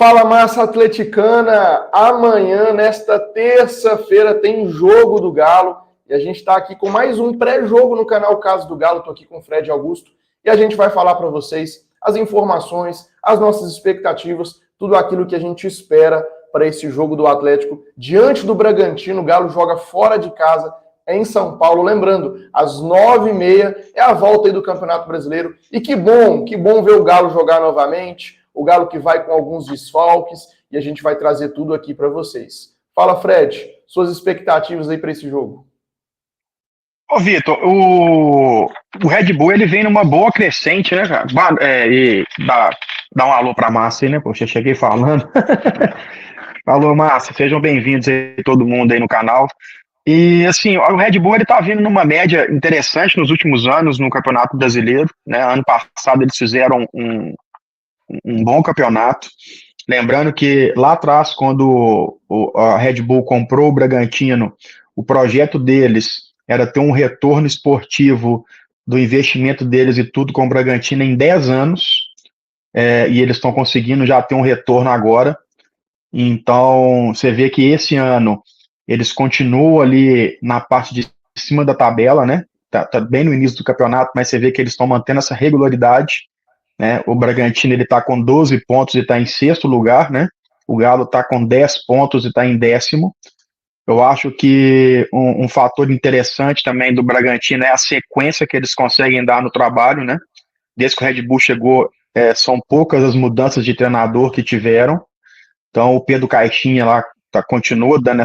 Fala, massa atleticana! Amanhã, nesta terça-feira, tem jogo do Galo e a gente está aqui com mais um pré-jogo no canal Caso do Galo. Estou aqui com o Fred Augusto e a gente vai falar para vocês as informações, as nossas expectativas, tudo aquilo que a gente espera para esse jogo do Atlético diante do Bragantino. O Galo joga fora de casa, em São Paulo. Lembrando, às 9h30 é a volta aí do Campeonato Brasileiro. E que bom ver o Galo jogar novamente. O Galo que vai com alguns desfalques e a gente vai trazer tudo aqui para vocês. Fala, Fred, suas expectativas aí para esse jogo. Ô, Vitor, o Red Bull ele vem numa boa crescente, né, cara? E dá um alô pra Massa aí, né? Poxa, cheguei falando. Alô, Massa, sejam bem-vindos aí, todo mundo aí no canal. E, assim, o Red Bull ele tá vindo numa média interessante nos últimos anos no Campeonato Brasileiro, né? Ano passado eles fizeram um bom campeonato. Lembrando que lá atrás, quando a Red Bull comprou o Bragantino, o projeto deles era ter um retorno esportivo do investimento deles e tudo com o Bragantino em 10 anos, e eles estão conseguindo já ter um retorno agora. Então, você vê que esse ano eles continuam ali na parte de cima da tabela, né? Tá bem no início do campeonato, mas você vê que eles estão mantendo essa regularidade, né? O Bragantino ele está com 12 pontos e está em sexto lugar, né? O Galo está com 10 pontos e está em 10º. Eu acho que um fator interessante também do Bragantino é a sequência que eles conseguem dar no trabalho, né? Desde que o Red Bull chegou, são poucas as mudanças de treinador que tiveram. Então o Pedro Caixinha lá continua dando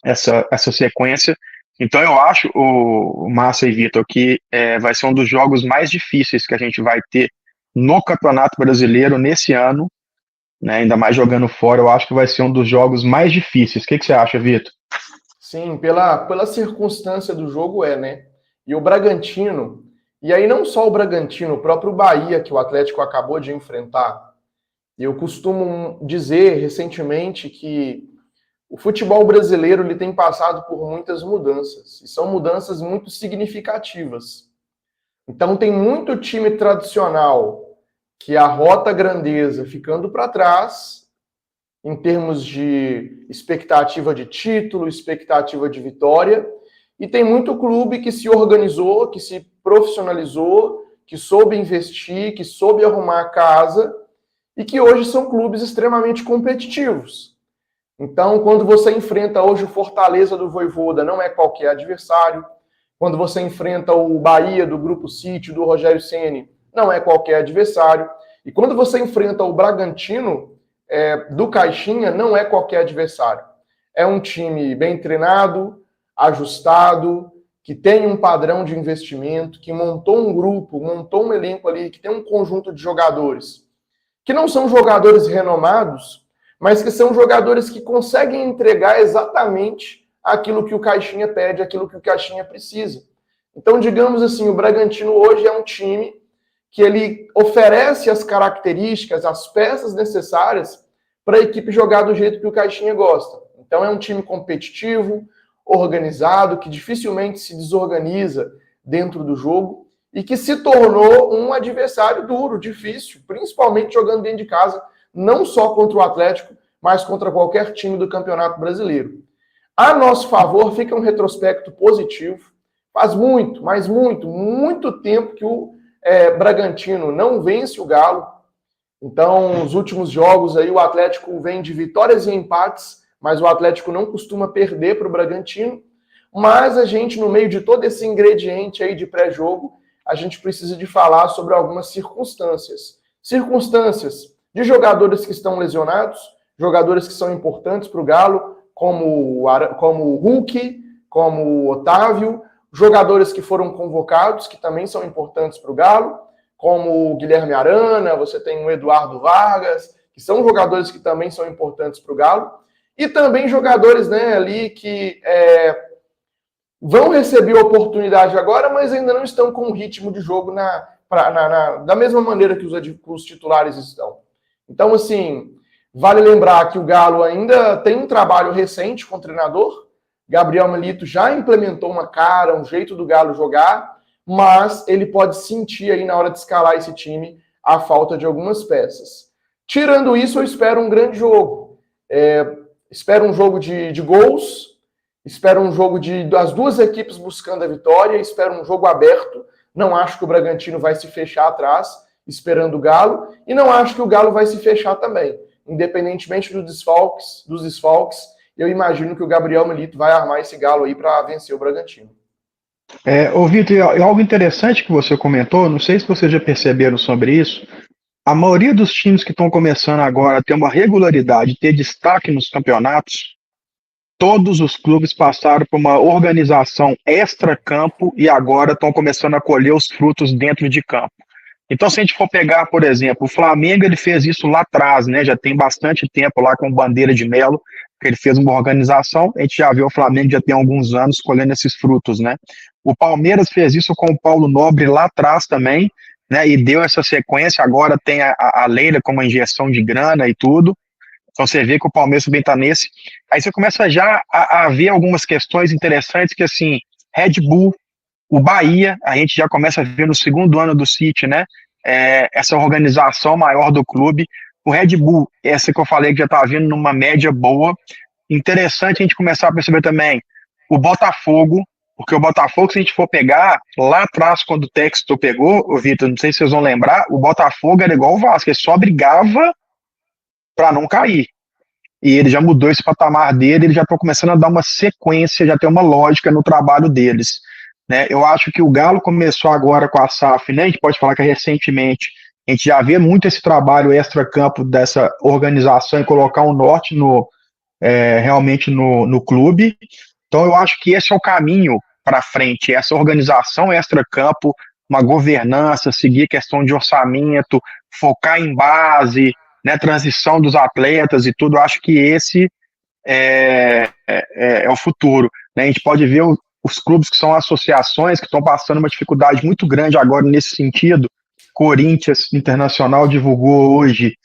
essa sequência. Então eu acho, o Massa e Vitor, que vai ser um dos jogos mais difíceis que a gente vai ter no Campeonato Brasileiro nesse ano, né? Ainda mais jogando fora, eu acho que vai ser um dos jogos mais difíceis. O que você acha, Vitor? Sim, pela circunstância do jogo né? E o Bragantino, e aí não só o Bragantino, o próprio Bahia, que o Atlético acabou de enfrentar. Eu costumo dizer recentemente que o futebol brasileiro ele tem passado por muitas mudanças, e são mudanças muito significativas. Então tem muito time tradicional que arrota a grandeza ficando para trás, em termos de expectativa de título, expectativa de vitória, e tem muito clube que se organizou, que se profissionalizou, que soube investir, que soube arrumar a casa, e que hoje são clubes extremamente competitivos. Então, quando você enfrenta hoje o Fortaleza do Vojvoda, não é qualquer adversário. Quando você enfrenta o Bahia do Grupo City, do Rogério Ceni, não é qualquer adversário. E quando você enfrenta o Bragantino do Caixinha, não é qualquer adversário. É um time bem treinado, ajustado, que tem um padrão de investimento, que montou um grupo, montou um elenco ali, que tem um conjunto de jogadores que não são jogadores renomados, mas que são jogadores que conseguem entregar exatamente aquilo que o Caixinha pede, aquilo que o Caixinha precisa. Então, digamos assim, o Bragantino hoje é um time que ele oferece as características, as peças necessárias para a equipe jogar do jeito que o Caixinha gosta. Então, é um time competitivo, organizado, que dificilmente se desorganiza dentro do jogo, e que se tornou um adversário duro, difícil, principalmente jogando dentro de casa, não só contra o Atlético, mas contra qualquer time do Campeonato Brasileiro. A nosso favor, fica um retrospecto positivo. Faz muito, mas muito tempo que o Bragantino não vence o Galo. Então, nos últimos jogos aí, o Atlético vem de vitórias e empates, mas o Atlético não costuma perder para o Bragantino. Mas a gente, no meio de todo esse ingrediente aí de pré-jogo, a gente precisa de falar sobre algumas circunstâncias. Circunstâncias de jogadores que estão lesionados, jogadores que são importantes para o Galo, como o Hulk, como o Otávio, jogadores que foram convocados, que também são importantes para o Galo, como o Guilherme Arana, você tem o Eduardo Vargas, que são jogadores que também são importantes para o Galo, e também jogadores ali que vão receber oportunidade agora, mas ainda não estão com o ritmo de jogo da mesma maneira que os titulares estão. Então, assim, vale lembrar que o Galo ainda tem um trabalho recente com o treinador. Gabriel Milito já implementou uma cara, um jeito do Galo jogar, mas ele pode sentir aí na hora de escalar esse time a falta de algumas peças. Tirando isso, eu espero um grande jogo. Espero um jogo de gols, espero um jogo das duas equipes buscando a vitória, espero um jogo aberto. Não acho que o Bragantino vai se fechar atrás, esperando o Galo, e não acho que o Galo vai se fechar também. Independentemente dos desfalques, eu imagino que o Gabriel Milito vai armar esse Galo aí para vencer o Bragantino. Ô Vitor, algo interessante que você comentou, não sei se vocês já perceberam sobre isso, a maioria dos times que estão começando agora a ter uma regularidade, ter destaque nos campeonatos, todos os clubes passaram por uma organização extra-campo e agora estão começando a colher os frutos dentro de campo. Então, se a gente for pegar, por exemplo, o Flamengo, ele fez isso lá atrás, né? Já tem bastante tempo lá com o Bandeira de Melo, que ele fez uma organização. A gente já viu o Flamengo já tem alguns anos colhendo esses frutos, né? O Palmeiras fez isso com o Paulo Nobre lá atrás também, né? E deu essa sequência. Agora tem a Leila como uma injeção de grana e tudo. Então você vê que o Palmeiras também está nesse. Aí você começa já a ver algumas questões interessantes que, assim, Red Bull, o Bahia, a gente já começa a ver no segundo ano do City, né? Essa organização maior do clube. O Red Bull, essa que eu falei que já está vindo numa média boa. Interessante a gente começar a perceber também o Botafogo, porque o Botafogo, se a gente for pegar, lá atrás, quando o Textor pegou, o Vitor, não sei se vocês vão lembrar, o Botafogo era igual o Vasco, ele só brigava para não cair. E ele já mudou esse patamar dele, ele já está começando a dar uma sequência, já tem uma lógica no trabalho deles. Né? Eu acho que o Galo começou agora com a SAF, né? A gente pode falar que recentemente a gente já vê muito esse trabalho extra-campo dessa organização e colocar um norte realmente no clube. Então eu acho que esse é o caminho para frente, essa organização extra-campo, uma governança, seguir questão de orçamento, focar em base, né, transição dos atletas e tudo. Eu acho que esse é o futuro. Né? A gente pode ver os clubes que são associações que estão passando uma dificuldade muito grande agora nesse sentido. Corinthians Internacional divulgou hoje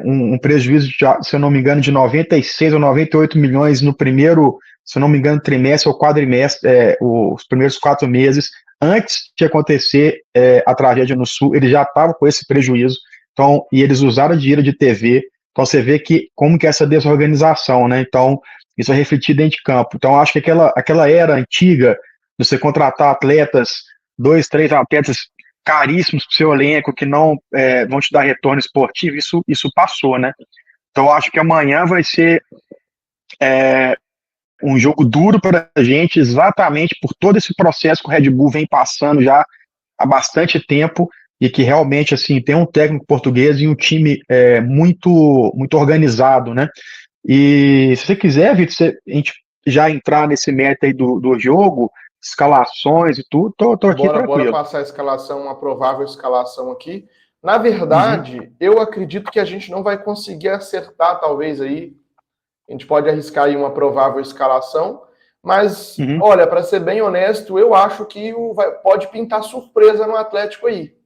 um prejuízo, se eu não me engano, de 96 ou 98 milhões no primeiro, se eu não me engano, trimestre ou quadrimestre, os primeiros 4 meses. Antes de acontecer a tragédia no Sul, ele já estava com esse prejuízo. Então, e eles usaram dinheiro de TV. Então, você vê como que é essa desorganização, né? Então, isso é refletido dentro de campo. Então, acho que aquela era antiga de você contratar atletas, 2, 3 atletas caríssimos para o seu elenco, que não vão te dar retorno esportivo, isso passou, né? Então, acho que amanhã vai ser um jogo duro para a gente, exatamente por todo esse processo que o Red Bull vem passando já há bastante tempo, e que realmente, assim, tem um técnico português e um time muito, muito organizado, né? E se você quiser, Vitor, a gente já entrar nesse meta aí do jogo, escalações e tudo, tô aqui tranquilo. Bora passar a escalação, uma provável escalação aqui. Na verdade, eu acredito que a gente não vai conseguir acertar, talvez, aí. A gente pode arriscar aí uma provável escalação, mas, olha, para ser bem honesto, eu acho que pode pintar surpresa no Atlético aí.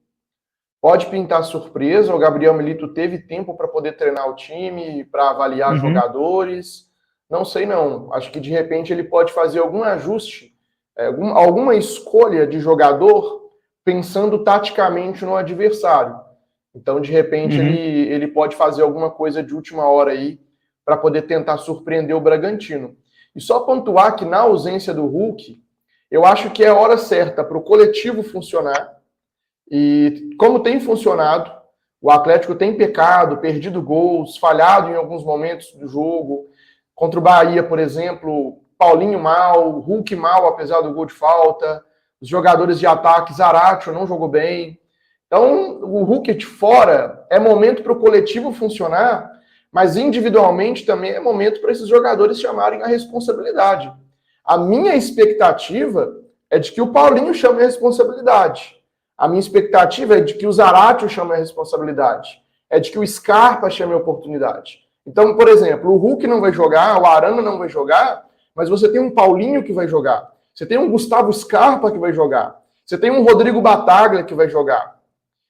Pode pintar surpresa, o Gabriel Milito teve tempo para poder treinar o time, para avaliar jogadores. Não sei não, acho que de repente ele pode fazer algum ajuste, alguma escolha de jogador pensando taticamente no adversário. Então, de repente, ele pode fazer alguma coisa de última hora aí para poder tentar surpreender o Bragantino. E só pontuar que na ausência do Hulk, eu acho que é a hora certa para o coletivo funcionar. E como tem funcionado, o Atlético tem pecado, perdido gols, falhado em alguns momentos do jogo. Contra o Bahia, por exemplo, Paulinho mal, Hulk mal, apesar do gol de falta. Os jogadores de ataque, Zaratio não jogou bem. Então, o Hulk de fora é momento para o coletivo funcionar, mas individualmente também é momento para esses jogadores chamarem a responsabilidade. A minha expectativa é de que o Paulinho chame a responsabilidade. A minha expectativa é de que o Zaratio chame a responsabilidade. É de que o Scarpa chame a oportunidade. Então, por exemplo, o Hulk não vai jogar, o Arana não vai jogar, mas você tem um Paulinho que vai jogar. Você tem um Gustavo Scarpa que vai jogar. Você tem um Rodrigo Bataglia que vai jogar.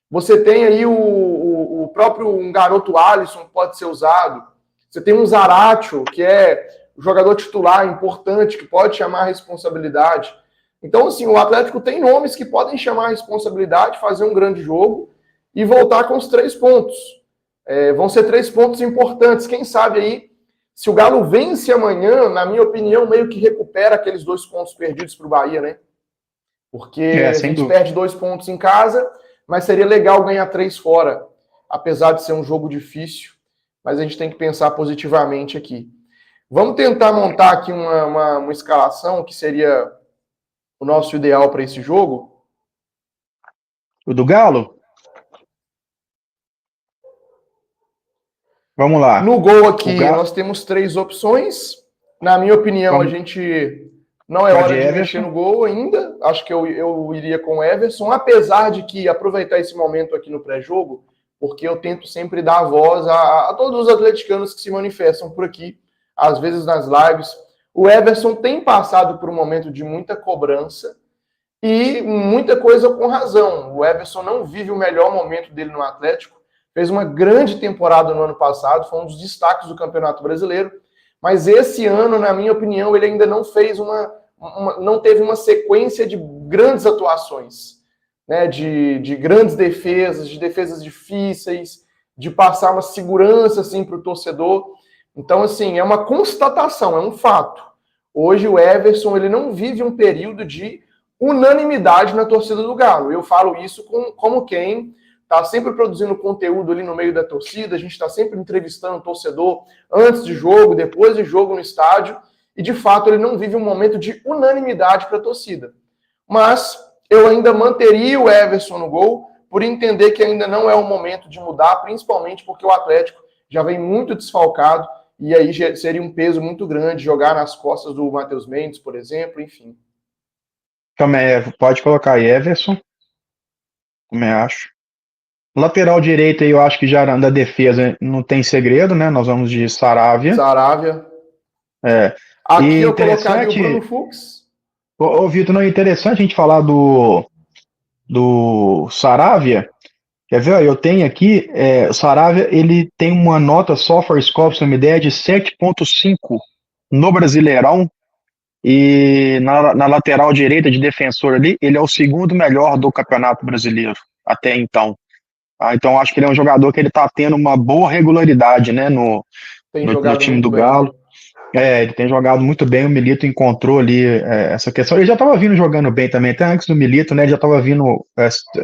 Você tem aí o próprio garoto Alisson que pode ser usado. Você tem um Zaratio, que é um jogador titular importante, que pode chamar a responsabilidade. Então, assim, o Atlético tem nomes que podem chamar a responsabilidade, fazer um grande jogo e voltar com os 3 pontos. Vão ser 3 pontos importantes. Quem sabe aí, se o Galo vence amanhã, na minha opinião, meio que recupera aqueles 2 pontos perdidos para o Bahia, né? Porque a gente perde 2 pontos em casa, mas seria legal ganhar 3 fora, apesar de ser um jogo difícil, mas a gente tem que pensar positivamente aqui. Vamos tentar montar aqui uma escalação que seria o nosso ideal para esse jogo. O do Galo? Vamos lá. No gol aqui, nós temos 3 opções. Na minha opinião, a gente não é hora de mexer no gol ainda. Acho que eu iria com o Everson, apesar de que aproveitar esse momento aqui no pré-jogo, porque eu tento sempre dar voz a todos os atleticanos que se manifestam por aqui, às vezes nas lives. O Everson tem passado por um momento de muita cobrança e muita coisa com razão. O Everson não vive o melhor momento dele no Atlético. Fez uma grande temporada no ano passado, foi um dos destaques do Campeonato Brasileiro, mas esse ano, na minha opinião, ele ainda não fez não teve uma sequência de grandes atuações, né? De grandes defesas, de defesas difíceis, de passar uma segurança assim, para o torcedor. Então, assim, é uma constatação, é um fato. Hoje o Everson ele não vive um período de unanimidade na torcida do Galo. Eu falo isso como quem está sempre produzindo conteúdo ali no meio da torcida, a gente está sempre entrevistando o torcedor antes de jogo, depois de jogo no estádio, e de fato ele não vive um momento de unanimidade para a torcida. Mas eu ainda manteria o Everson no gol, por entender que ainda não é o momento de mudar, principalmente porque o Atlético já vem muito desfalcado, e aí seria um peso muito grande jogar nas costas do Matheus Mendes, por exemplo, enfim. Também pode colocar aí Everson, também acho. Lateral direito aí, eu acho que já da defesa não tem segredo, né? Nós vamos de Saravia. Aqui eu colocaria o Bruno Fux. Ô, Vitor, não é interessante a gente falar do Saravia. Quer ver? Eu tenho aqui, o Saravia, ele tem uma nota SofaScore, pra uma ideia, de 7.5 no Brasileirão. E na lateral direita de defensor ali, ele é o segundo melhor do Campeonato Brasileiro, até então. Então acho que ele é um jogador que ele está tendo uma boa regularidade, né, no time do Galo. Ele tem jogado muito bem, o Milito encontrou ali essa questão. Ele já estava vindo jogando bem também, até antes do Milito, né, ele já estava vindo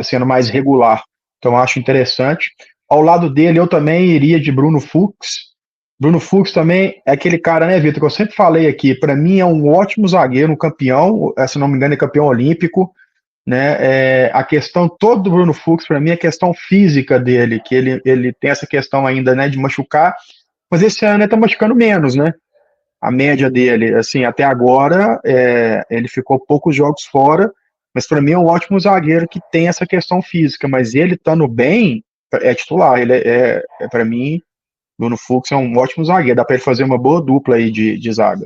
sendo mais regular. Então acho interessante. Ao lado dele eu também iria de Bruno Fux. Bruno Fux também é aquele cara, né, Vitor, que eu sempre falei aqui, para mim é um ótimo zagueiro, um campeão, se não me engano é campeão olímpico, né? A questão toda do Bruno Fux, para mim, é a questão física dele, que ele tem essa questão ainda, né, de machucar, mas esse ano ele tá machucando menos, né? A média dele, assim, até agora, ele ficou poucos jogos fora, mas para mim é um ótimo zagueiro que tem essa questão física, mas ele estando bem, é titular, ele para mim, Bruno Fux é um ótimo zagueiro, dá para ele fazer uma boa dupla aí de zaga.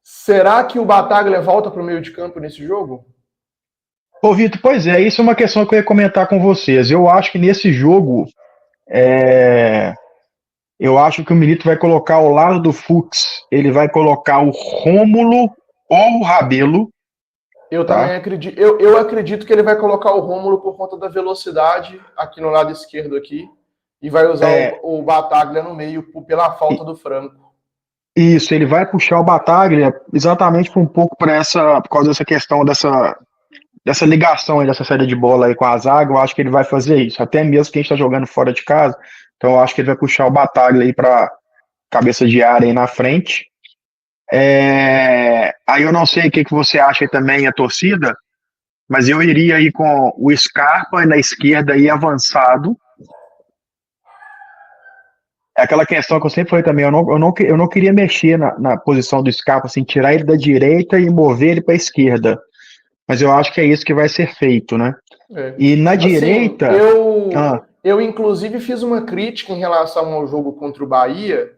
Será que o Bataglia volta para o meio de campo nesse jogo? Ô, Vitor, pois é, isso é uma questão que eu ia comentar com vocês. Eu acho que nesse jogo, eu acho que o Milito vai colocar ao lado do Fux, ele vai colocar o Rômulo ou o Rabelo. Eu também acredito. Eu acredito que ele vai colocar o Rômulo por conta da velocidade aqui no lado esquerdo aqui e vai usar o Bataglia no meio pela falta do Franco. Isso, ele vai puxar o Bataglia exatamente por causa dessa questão dessa ligação aí, dessa saída de bola aí com a zaga. Eu acho que ele vai fazer isso, até mesmo que a gente está jogando fora de casa. Então eu acho que ele vai puxar o Bataglia aí para cabeça de área aí na frente. Aí eu não sei o que você acha aí também, a torcida, mas eu iria aí com o Scarpa na esquerda aí avançado. É aquela questão que eu sempre falei também, eu não queria mexer na posição do Scarpa, assim, tirar ele da direita e mover ele para a esquerda. Mas eu acho que é isso que vai ser feito, né? E na direita... Eu, inclusive, fiz uma crítica em relação ao jogo contra o Bahia,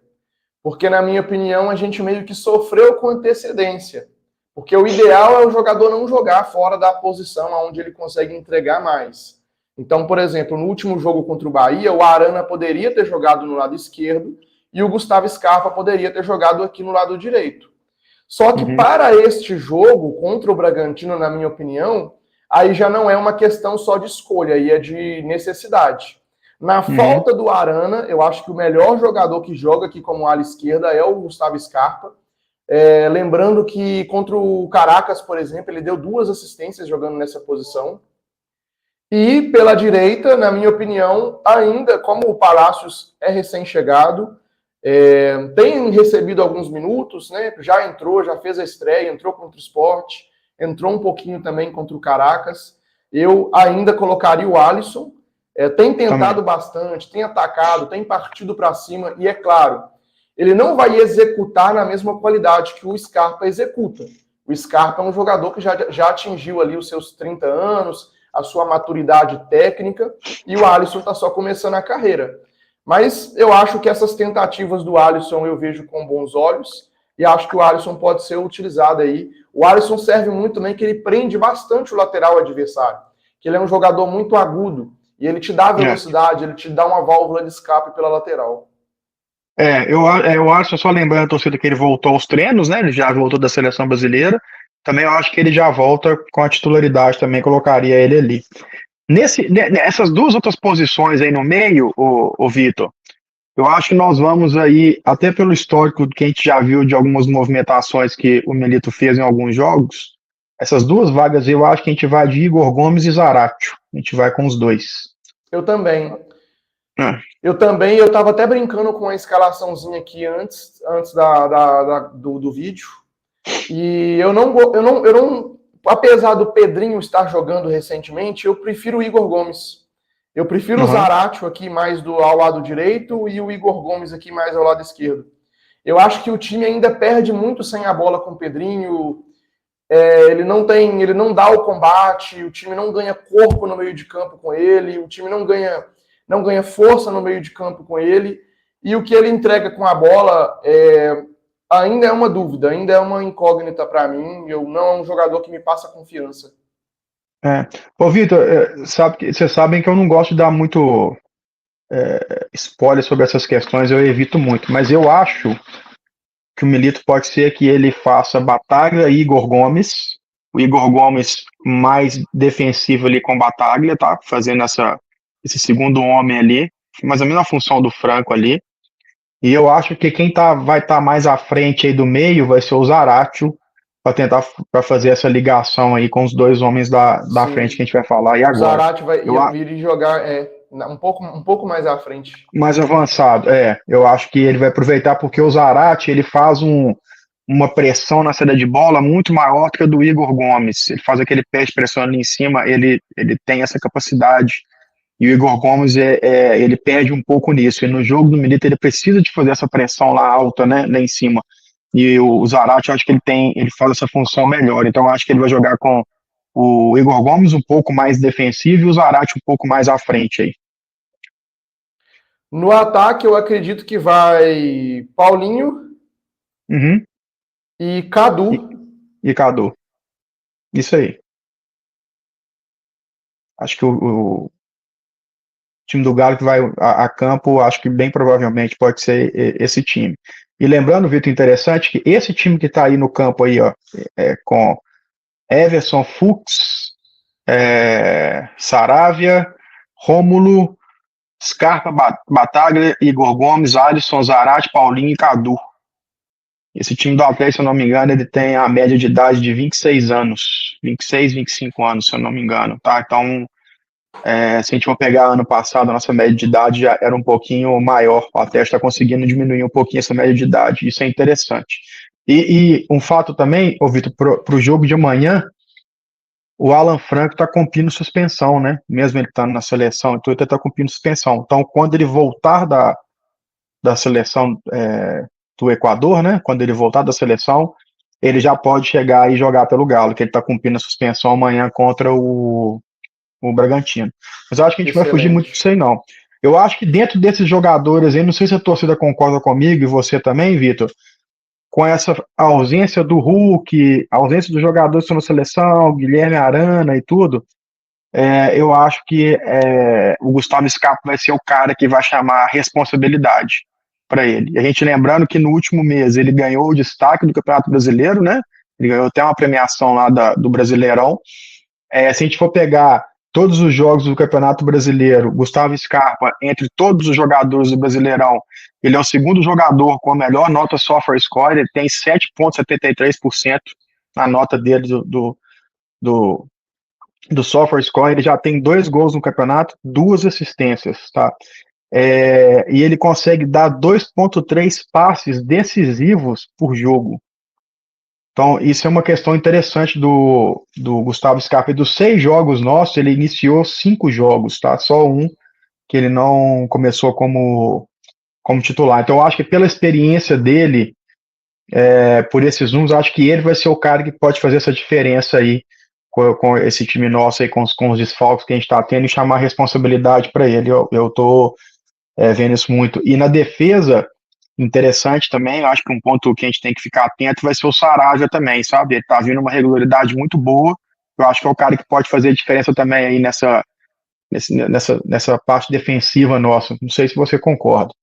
porque, na minha opinião, a gente meio que sofreu com antecedência. Porque o ideal é o jogador não jogar fora da posição onde ele consegue entregar mais. Então, por exemplo, no último jogo contra o Bahia, o Arana poderia ter jogado no lado esquerdo e o Gustavo Scarpa poderia ter jogado aqui no lado direito. Só que para este jogo, contra o Bragantino, na minha opinião, aí já não é uma questão só de escolha, aí é de necessidade. Na falta do Arana, eu acho que o melhor jogador que joga aqui como ala esquerda é o Gustavo Scarpa. Lembrando que contra o Caracas, por exemplo, ele deu 2 assistências jogando nessa posição. E pela direita, na minha opinião, ainda como o Palácios é recém-chegado, tem recebido alguns minutos, né? Já entrou, já fez a estreia, entrou contra o Sport, entrou um pouquinho também contra o Caracas. Eu ainda colocaria o Alisson. Tem tentado bastante, tem atacado, tem partido para cima, e é claro, ele não vai executar na mesma qualidade que o Scarpa executa. O Scarpa é um jogador que já atingiu ali os seus 30 anos, a sua maturidade técnica, e o Alisson está só começando a carreira. Mas eu acho que essas tentativas do Alisson eu vejo com bons olhos, e acho que o Alisson pode ser utilizado aí. O Alisson serve muito também que ele prende bastante o lateral adversário, que ele é um jogador muito agudo, e ele te dá velocidade, ele te dá uma válvula de escape pela lateral. Eu acho, só lembrando a torcida que ele voltou aos treinos, né? Ele já voltou da seleção brasileira. Também eu acho que ele já volta com a titularidade, também colocaria ele ali. Nessas 2 outras posições aí no meio, o Vitor, eu acho que nós vamos aí, até pelo histórico que a gente já viu de algumas movimentações que o Milito fez em alguns jogos, essas 2 vagas eu acho que a gente vai de Igor Gomes e Zaratio. A gente vai com os 2. Eu também. Eu estava até brincando com a escalaçãozinha aqui antes do vídeo. E eu não, apesar do Pedrinho estar jogando recentemente, eu prefiro o Igor Gomes. Eu prefiro o Zaratio aqui mais ao lado direito e o Igor Gomes aqui mais ao lado esquerdo. Eu acho que o time ainda perde muito sem a bola com o Pedrinho. Ele não dá o combate, o time não ganha corpo no meio de campo com ele, o time não ganha força no meio de campo com ele, e o que ele entrega com a bola ainda é uma dúvida, ainda é uma incógnita para mim. Não é um jogador que me passa confiança. Ô Vitor, vocês sabem que eu não gosto de dar muito spoiler sobre essas questões, eu evito muito, mas eu acho que o Milito pode ser que ele faça Bataglia e Igor Gomes, o Igor Gomes mais defensivo ali com Bataglia, tá? Fazendo esse segundo homem ali, mais ou menos a função do Franco ali. E eu acho que quem vai estar mais à frente aí do meio vai ser o Zaratio, para fazer essa ligação aí com os 2 homens da frente que a gente vai falar aí agora. O Zaratio vai vir jogar um pouco mais à frente. Mais avançado, eu acho que ele vai aproveitar porque o Zaratio, ele faz uma pressão na saída de bola muito maior do que a do Igor Gomes. Ele faz aquele pé de pressão ali em cima, ele tem essa capacidade. E o Igor Gomes, ele perde um pouco nisso. E no jogo do Milito, ele precisa de fazer essa pressão lá alta, né, lá em cima. E o Zaratio, eu acho que ele faz essa função melhor. Então, eu acho que ele vai jogar com o Igor Gomes um pouco mais defensivo e o Zaratio um pouco mais à frente aí. No ataque, eu acredito que vai Paulinho e Cadu. E Cadu. Isso aí. Acho que o time do Galo que vai a campo, acho que bem provavelmente pode ser esse time. E lembrando, Vitor, interessante que esse time que está aí no campo aí, ó, com Everson, Fux, Saravia, Rômulo, Scarpa, Bataglia, Igor Gomes, Alisson, Zaratio, Paulinho e Cadu. Esse time do Atlético, se eu não me engano, ele tem a média de idade de 26 anos, 26, 25 anos, se eu não me engano, tá? Então, se a gente for pegar ano passado, a nossa média de idade já era um pouquinho maior, o Atlético está conseguindo diminuir um pouquinho essa média de idade, isso é interessante. E um fato também, Vitor, para o jogo de amanhã, o Alan Franco está cumprindo suspensão, né? Mesmo ele estando na seleção, então ele está cumprindo suspensão. Então, quando ele voltar da seleção do Equador, né? Quando ele voltar da seleção, ele já pode chegar e jogar pelo Galo, que ele está cumprindo a suspensão amanhã contra o Bragantino. Mas eu acho que a gente vai fugir muito disso aí, não. Eu acho que dentro desses jogadores aí, não sei se a torcida concorda comigo e você também, Vitor, com essa ausência do Hulk, a ausência dos jogadores que estão na seleção, Guilherme Arana e tudo, eu acho que o Gustavo Scarpa vai ser o cara que vai chamar a responsabilidade para ele. E a gente lembrando que no último mês ele ganhou o destaque do Campeonato Brasileiro, né? Ele ganhou até uma premiação lá do Brasileirão. Se a gente for pegar todos os jogos do Campeonato Brasileiro, Gustavo Scarpa, entre todos os jogadores do Brasileirão, ele é o segundo jogador com a melhor nota software score, ele tem 7,73% na nota dele do software score, ele já tem 2 gols no campeonato, 2 assistências, tá? E ele consegue dar 2,3 passes decisivos por jogo. Então, isso é uma questão interessante do Gustavo Scarpa. E dos 6 jogos nossos, ele iniciou 5 jogos, tá? Só um que ele não começou como titular. Então, eu acho que pela experiência dele, por esses números, acho que ele vai ser o cara que pode fazer essa diferença aí com esse time nosso aí, com os desfalques que a gente está tendo, e chamar a responsabilidade para ele. Eu tô vendo isso muito. E na defesa, interessante também, eu acho que um ponto que a gente tem que ficar atento vai ser o Saravia também, sabe? Ele tá vindo uma regularidade muito boa, eu acho que é o cara que pode fazer a diferença também aí nessa parte defensiva nossa. Não sei se você concorda.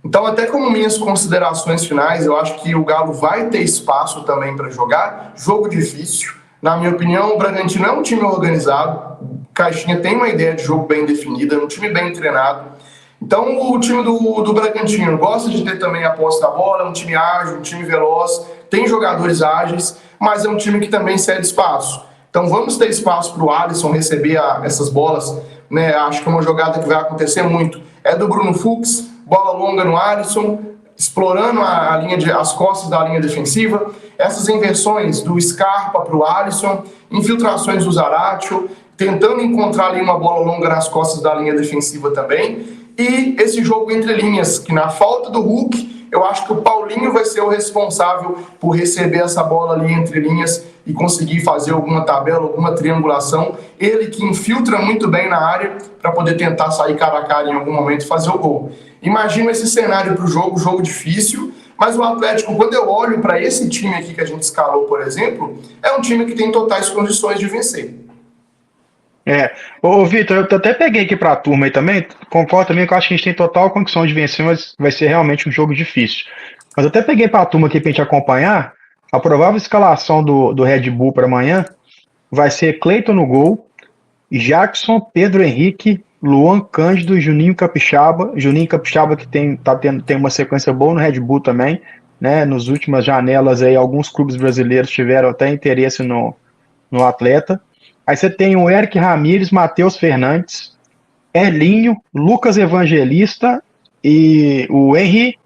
Então, até como minhas considerações finais, eu acho que o Galo vai ter espaço também para jogar. Jogo difícil. Na minha opinião, o Bragantino é um time organizado. O Caixinha tem uma ideia de jogo bem definida, é um time bem treinado. Então, o time do Bragantino gosta de ter também a posse da bola, é um time ágil, um time veloz, tem jogadores ágeis, mas é um time que também cede espaço. Então, vamos ter espaço para o Alisson receber essas bolas, né? Acho que uma jogada que vai acontecer muito é do Bruno Fux, bola longa no Alisson, explorando as costas da linha defensiva, essas inversões do Scarpa para o Alisson, infiltrações do Zaratio, tentando encontrar ali uma bola longa nas costas da linha defensiva também. E esse jogo entre linhas, que na falta do Hulk, eu acho que o Paulinho vai ser o responsável por receber essa bola ali entre linhas e conseguir fazer alguma tabela, alguma triangulação. Ele que infiltra muito bem na área para poder tentar sair cara a cara em algum momento e fazer o gol. Imagina esse cenário para o jogo difícil, mas o Atlético, quando eu olho para esse time aqui que a gente escalou, por exemplo, é um time que tem totais condições de vencer. Ô Vitor, eu até peguei aqui pra turma aí também, concordo também que eu acho que a gente tem total condição de vencer, mas vai ser realmente um jogo difícil. Mas eu até peguei pra turma aqui pra gente acompanhar, a provável escalação do Red Bull para amanhã vai ser Cleiton no gol, Jackson, Pedro Henrique, Luan Cândido e Juninho Capixaba que tem uma sequência boa no Red Bull também, né? Nas últimas janelas aí, alguns clubes brasileiros tiveram até interesse no atleta. Aí você tem o Eric Ramírez, Matheus Fernandes, Elinho, Lucas Evangelista e o Henry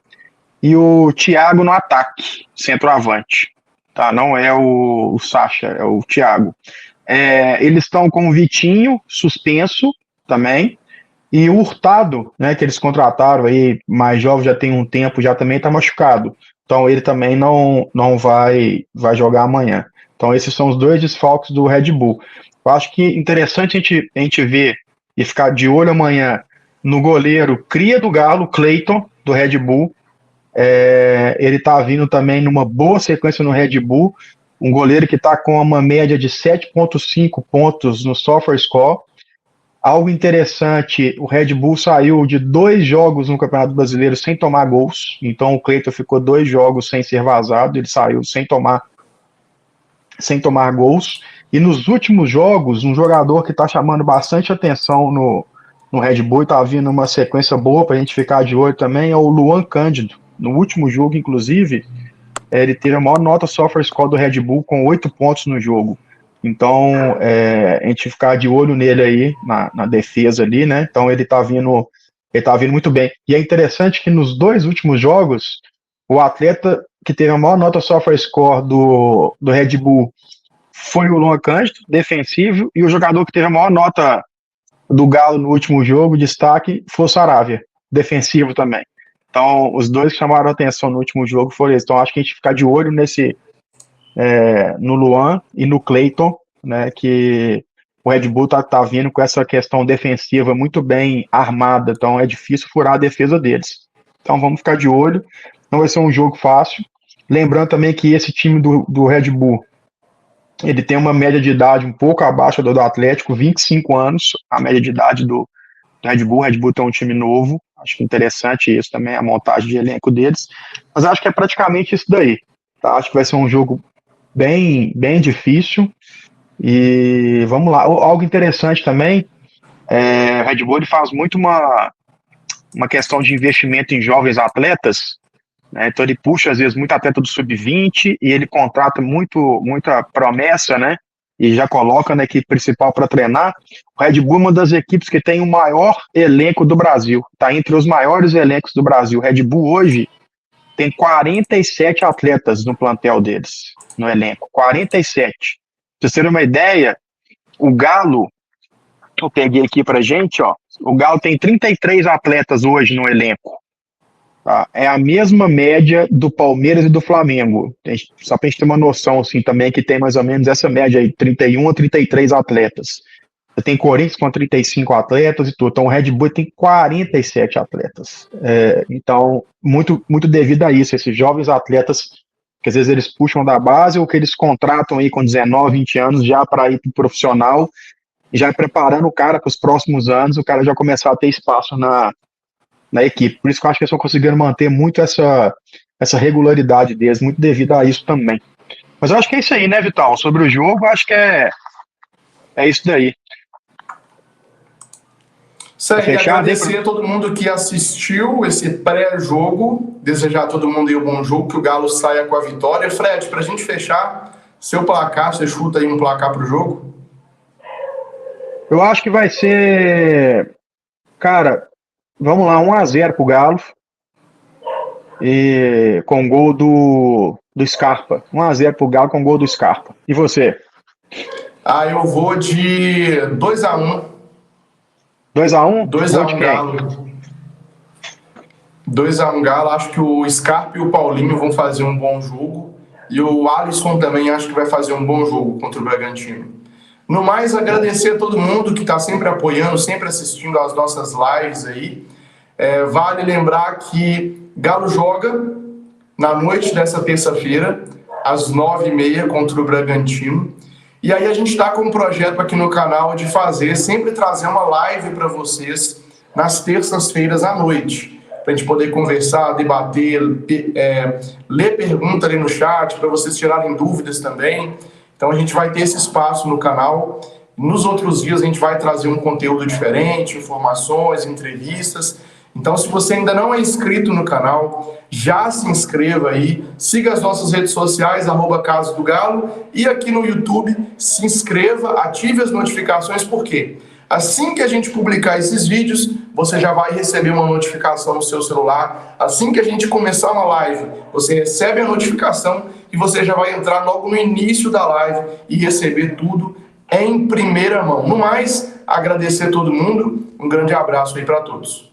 e o Thiago no ataque, centroavante. Tá? Não é o Sacha, é o Thiago. Eles estão com o Vitinho, suspenso também, e o Hurtado, né, que eles contrataram aí, mais jovem, já tem um tempo, já também está machucado. Então ele também não vai jogar amanhã. Então esses são os 2 desfalques do Red Bull. Eu acho que é interessante a gente ver e ficar de olho amanhã no goleiro cria do Galo, Cleiton, do Red Bull. Ele está vindo também numa boa sequência no Red Bull, um goleiro que está com uma média de 7,5 pontos no software score. Algo interessante, o Red Bull saiu de 2 jogos no Campeonato Brasileiro sem tomar gols, então o Cleiton ficou 2 jogos sem ser vazado, ele saiu sem tomar gols. E nos últimos jogos, um jogador que está chamando bastante atenção no Red Bull e está vindo uma sequência boa para a gente ficar de olho também é o Luan Cândido. No último jogo, inclusive, ele teve a maior nota software score do Red Bull com 8 pontos no jogo. Então, a gente ficar de olho nele aí, na defesa ali, né? Então ele tá vindo muito bem. E é interessante que nos 2 últimos jogos, o atleta que teve a maior nota software score do Red Bull foi o Luan Cândido, defensivo, e o jogador que teve a maior nota do Galo no último jogo, destaque, foi o Saravia, defensivo também. Então, os 2 que chamaram a atenção no último jogo foram eles. Então, acho que a gente ficar de olho no Luan e no Cleiton, né, que o Red Bull tá vindo com essa questão defensiva muito bem armada, então é difícil furar a defesa deles. Então, vamos ficar de olho. Não vai ser um jogo fácil. Lembrando também que esse time do Red Bull, ele tem uma média de idade um pouco abaixo do Atlético, 25 anos, a média de idade do Red Bull. O Red Bull tem um time novo, acho que interessante isso também, a montagem de elenco deles, mas acho que é praticamente isso daí, tá? Acho que vai ser um jogo bem difícil, E vamos lá. Algo interessante também, o Red Bull ele faz muito uma questão de investimento em jovens atletas, né? Então ele puxa às vezes muito atleta do sub-20 e ele contrata muita promessa, né? E já coloca na equipe principal para treinar. O Red Bull é uma das equipes que tem o maior elenco do Brasil, está entre os maiores elencos do Brasil. O Red Bull hoje tem 47 atletas no plantel deles, no elenco, 47. Pra vocês terem uma ideia, o Galo, eu peguei aqui pra gente, ó, o Galo tem 33 atletas hoje no elenco. Tá? É a mesma média do Palmeiras e do Flamengo. Só pra gente ter uma noção, assim, também, que tem mais ou menos essa média aí, 31 a 33 atletas. Você tem Corinthians com 35 atletas e tudo. Então o Red Bull tem 47 atletas. Então, muito devido a isso, esses jovens atletas, que às vezes eles puxam da base ou que eles contratam aí com 19, 20 anos já para ir para o profissional, e já preparando o cara para os próximos anos, o cara já começar a ter espaço na equipe. Por isso que eu acho que eles estão conseguindo manter muito essa regularidade deles, muito devido a isso também. Mas eu acho que é isso aí, né, Vital? Sobre o jogo, eu acho que é isso daí. Sério, agradecer a todo mundo que assistiu esse pré-jogo, desejar a todo mundo aí um bom jogo, que o Galo saia com a vitória. Fred, pra gente fechar, seu placar, você chuta aí um placar pro jogo? Eu acho que vai ser, cara, vamos lá, 1-0 pro Galo, e com gol do Scarpa. 1-0 pro Galo com gol do Scarpa. E você? Eu vou de 2-1. 2-1? 2-1 Galo. 2-1 Galo. Acho que o Scarpa e o Paulinho vão fazer um bom jogo. E o Alisson também acho que vai fazer um bom jogo contra o Bragantino. No mais, agradecer a todo mundo que está sempre apoiando, sempre assistindo às nossas lives aí. Vale lembrar que Galo joga na noite dessa terça-feira, às 9h30 contra o Bragantino. E aí a gente está com um projeto aqui no canal de sempre trazer uma live para vocês nas terças-feiras à noite, para a gente poder conversar, debater, ler perguntas ali no chat, para vocês tirarem dúvidas também. Então a gente vai ter esse espaço no canal. Nos outros dias a gente vai trazer um conteúdo diferente, informações, entrevistas. Então, se você ainda não é inscrito no canal, já se inscreva aí, siga as nossas redes sociais, @Casa do Galo, e aqui no YouTube, se inscreva, ative as notificações, porque assim que a gente publicar esses vídeos, você já vai receber uma notificação no seu celular. Assim que a gente começar uma live, você recebe a notificação e você já vai entrar logo no início da live e receber tudo em primeira mão. No mais, agradecer a todo mundo, um grande abraço aí para todos.